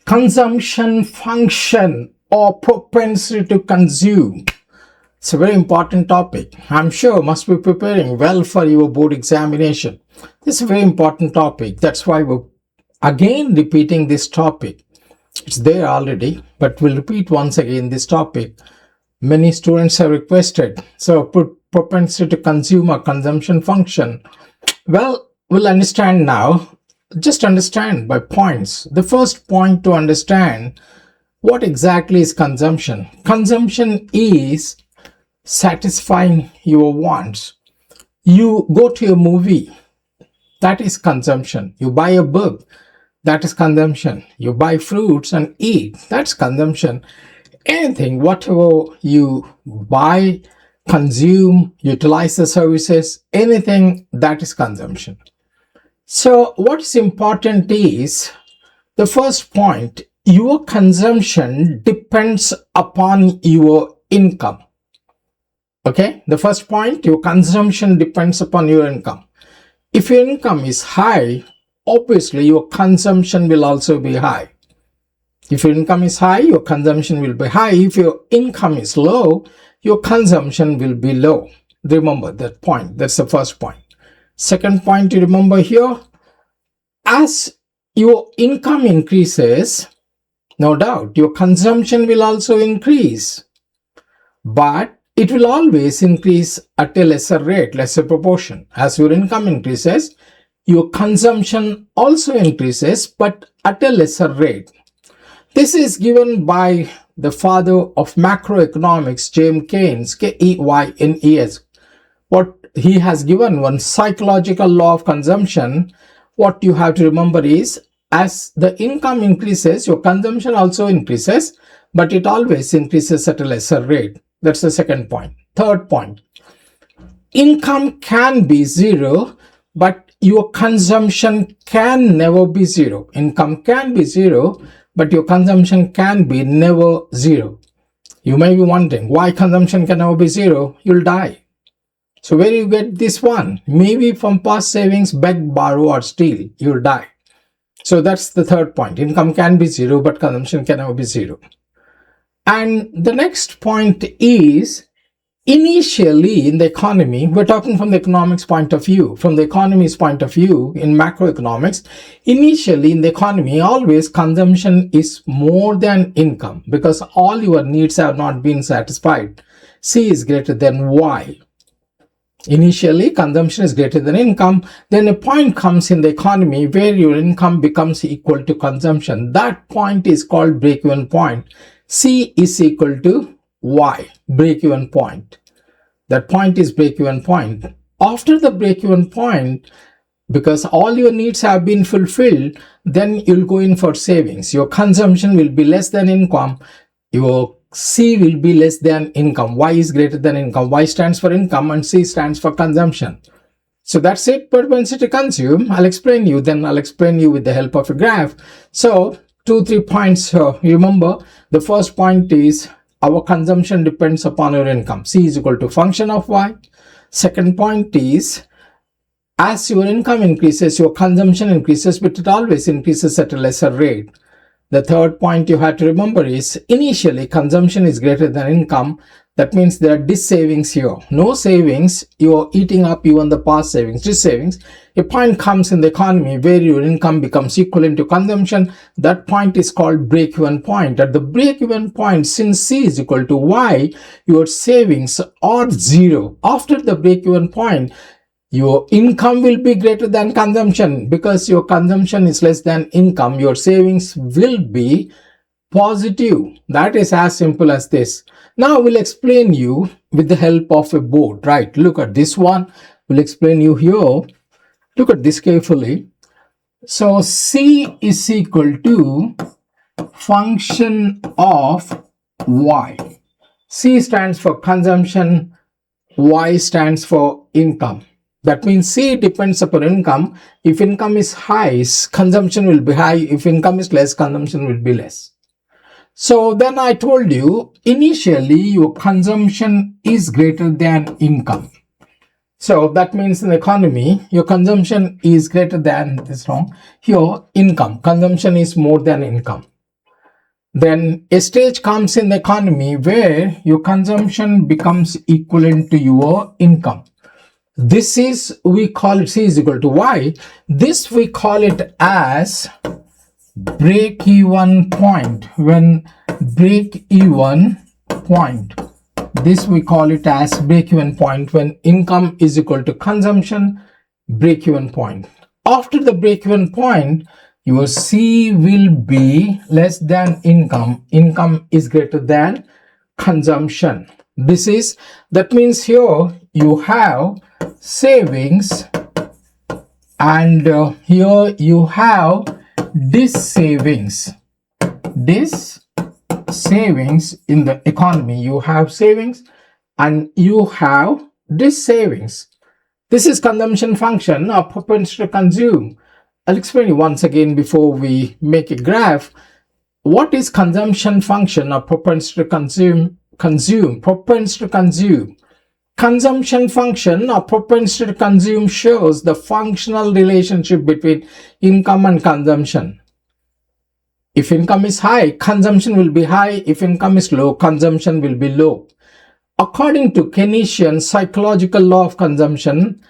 consumption function or propensity to consume. It's a very important topic. I'm sure must be preparing well for your board examination. This is a very important topic. That's why we're again repeating this topic. It's there already, but we'll repeat once again this topic. Many students have requested. So propensity to consume or consumption function. Well, we'll understand now. Just understand by points. The first point to understand what exactly is consumption. Consumption is satisfying your wants. You go to a movie, that is consumption. You buy a book, that is consumption. You buy fruits and eat, that's consumption. Anything, whatever you buy, consume, utilize the services, anything, that is consumption. So what is important is, the first point, your consumption depends upon your income. Okay, the first point, your consumption depends upon your income. If your income is high, obviously your consumption will also be high. If your income is high, your consumption will be high. If your income is low, your consumption will be low. Remember that point. That's the first point. Second point to remember here, as your income increases, no doubt, your consumption will also increase. But it will always increase at a lesser rate, lesser proportion. As your income increases, your consumption also increases, but at a lesser rate. This is given by the father of macroeconomics, James Keynes, Keynes. What he has given, one psychological law of consumption. What you have to remember is, as the income increases, your consumption also increases, but it always increases at a lesser rate. That's the second point. Third point, income can be zero, but your consumption can never be zero. Income can be zero, but your consumption can be never zero. You may be wondering, why consumption can never be zero? You'll die. So where you get this one? Maybe from past savings, beg, borrow or steal, you'll die. So that's the third point. Income can be zero, but consumption can never be zero. And the next point is, initially in the economy, we're talking from the economics point of view, from the economy's point of view in macroeconomics, initially in the economy, always consumption is more than income because all your needs have not been satisfied. C is greater than Y. Initially, consumption is greater than income. Then a point comes in the economy where your income becomes equal to consumption. That point is called break-even point. C is equal to Y, break-even point. That point is break-even point. After the break-even point, because all your needs have been fulfilled, then you'll go in for savings. Your consumption will be less than income. Your C will be less than income. Y is greater than income. Y stands for income and C stands for consumption. So that's it, propensity to consume. I'll explain you with the help of a graph. So 2-3 points here. Remember, the first point is our consumption depends upon our income. C is equal to function of Y. Second point is, as your income increases, your consumption increases, but it always increases at a lesser rate. The third point you have to remember is, initially consumption is greater than income. That means there are dis-savings here. No savings, you're eating up even the past savings, dis-savings. A point comes in the economy where your income becomes equivalent to consumption. That point is called break-even point. At the break-even point, since C is equal to Y, your savings are zero. After the break-even point, your income will be greater than consumption. Because your consumption is less than income, your savings will be positive. That is as simple as this. Now we'll explain you with the help of a board, right? Look at this one. We'll explain you here. Look at this carefully. So C is equal to function of Y. C stands for consumption, Y stands for income. That means C depends upon income. If income is high, consumption will be high. If income is less, consumption will be less. So then I told you, initially your consumption is greater than income. So that means in the economy, your consumption is greater than, this wrong, here income. Consumption is more than income. then a stage comes in the economy where your consumption becomes equivalent to your income. This is, we call it C is equal to Y. This we call it as break-even point. When break-even point, this we call it as break-even point when income is equal to consumption, break-even point. After the break-even point, your C will be less than income. Income is greater than consumption. That means here you have savings, and here you have dis-savings. Dis-savings in the economy. You have savings and you have dis-savings. This is consumption function of propensity to consume. I'll explain you once again before we make a graph. What is consumption function of propensity to consume? Propensity to consume. Consumption function or propensity to consume shows the functional relationship between income and consumption. If income is high, consumption will be high. If income is low, consumption will be low. According to Keynesian psychological law of consumption,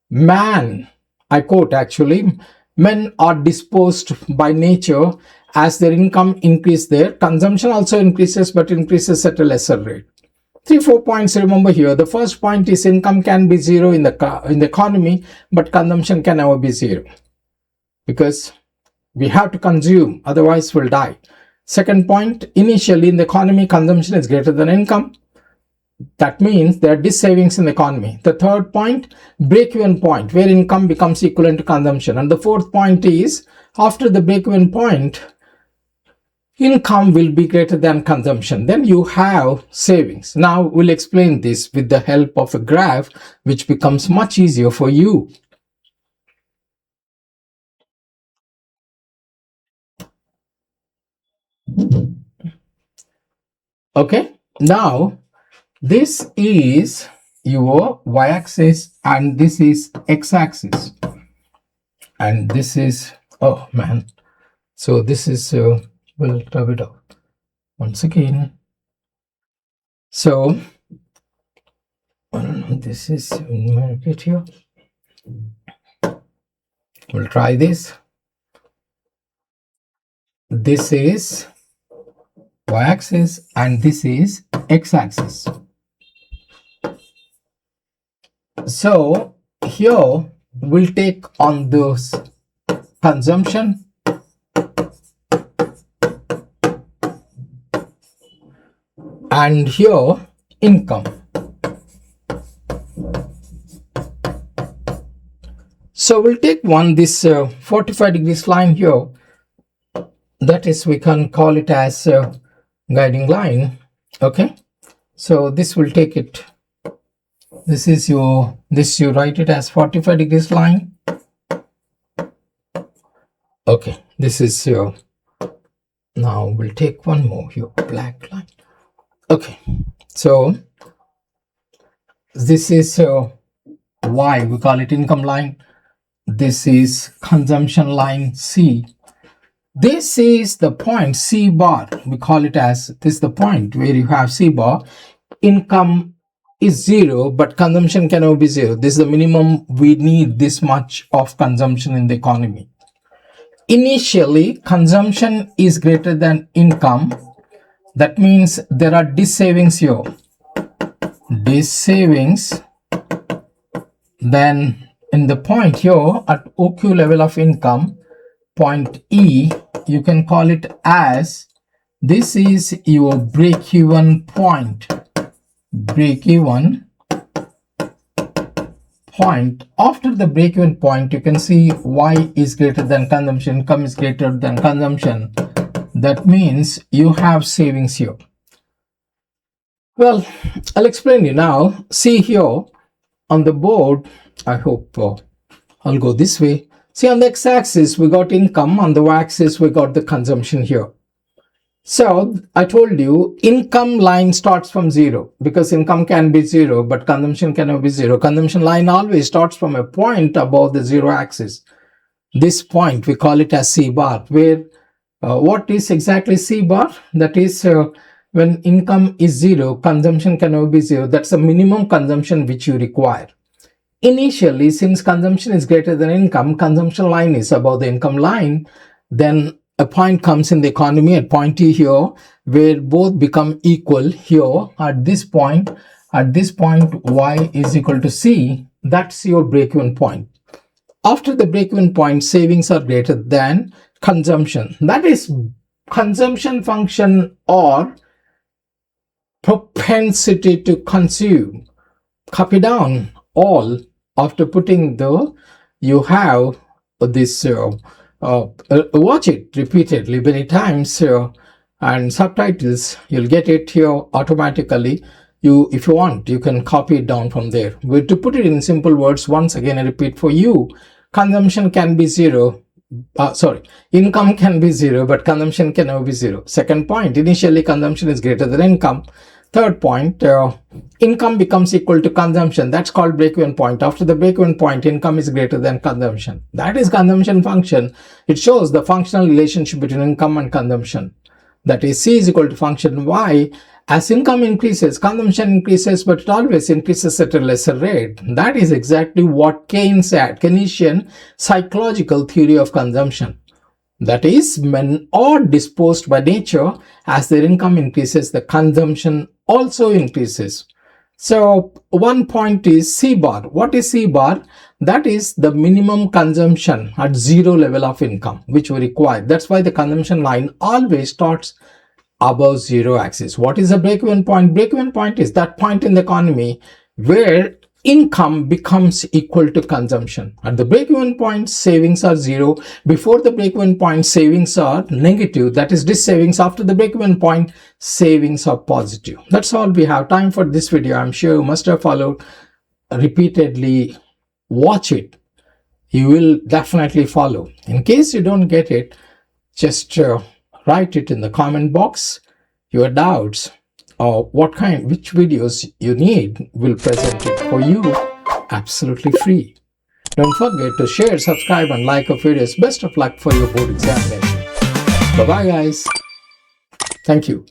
man, I quote actually, men are disposed by nature as their income increases, their consumption also increases, but increases at a lesser rate. 3-4 points remember here. The first point is income can be zero in the economy, but consumption can never be zero because we have to consume, otherwise we'll die. Second point, initially in the economy, consumption is greater than income. That means there are dis-savings in the economy. The third point, break-even point, where income becomes equivalent to consumption. And the fourth point is, after the break-even point, income will be greater than consumption. Then you have savings. Now we'll explain this with the help of a graph, which becomes much easier for you. Okay, now this is your y-axis and this is x-axis, and this is, oh man, so this is we'll rub it out once again. So this is repeat here. We'll try this. This is y-axis and this is x-axis. So here we'll take on those consumption, and here income. So we'll take this 45 degrees line here. That is, we can call it as guiding line. Okay, so this will take it. This is you write it as 45 degrees line. Okay, this is your, now we'll take one more here, black line. Okay, so this is Y, we call it income line. This is consumption line C. This is the point C bar, we call it as, this is the point where you have C bar. Income is zero, but consumption can never be zero. This is the minimum. We need this much of consumption in the economy. Initially, consumption is greater than income. That means there are dis-savings here. Dis-savings. Then in the point here at OQ level of income, point E, you can call it as, this is your break-even point. Break-even point. After the break-even point, you can see Y is greater than consumption, income is greater than consumption. That means you have savings here. Well, I'll explain you now. See here on the board, I hope I'll go this way. See, on the x-axis we got income, on the y-axis we got the consumption here. So I told you income line starts from zero because income can be zero, but consumption cannot be zero. Consumption line always starts from a point above the zero axis. This point we call it as C bar, where What is exactly C bar? That is when income is zero, consumption can never be zero. That's the minimum consumption which you require. Initially, since consumption is greater than income, consumption line is above the income line, then a point comes in the economy at point T here, where both become equal here. At this point, Y is equal to C. That's your break-even point. After the break-even point, savings are greater than consumption. That is consumption function or propensity to consume. Copy down all. After putting you have this, watch it repeatedly many times and subtitles, you'll get it here automatically. If you want, you can copy it down from there. But to put it in simple words, once again I repeat for you, consumption can be zero. Income can be zero, but consumption can never be zero. Second point, initially consumption is greater than income. Third point, income becomes equal to consumption. That's called break-even point. After the break-even point, income is greater than consumption. That is consumption function. It shows the functional relationship between income and consumption. That is C is equal to function Y. As income increases, consumption increases, but it always increases at a lesser rate. That is exactly what Keynes said, Keynesian psychological theory of consumption. That is, men are disposed by nature. As their income increases, the consumption also increases. So one point is C bar. What is C bar? That is the minimum consumption at zero level of income which we require. That's why the consumption line always starts above zero axis. What is the break-even point? Break-even point is that point in the economy where income becomes equal to consumption. At the break-even point, savings are zero. Before the break-even point, savings are negative. That is this savings. After the break-even point, savings are positive. That's all we have time for this video. I'm sure you must have followed repeatedly. Watch it. You will definitely follow. In case you don't get it, just write it in the comment box. Your doubts or which videos you need, will present it for you absolutely free. Don't forget to share, subscribe and like our videos. Best of luck for your board examination. Bye bye guys. Thank you.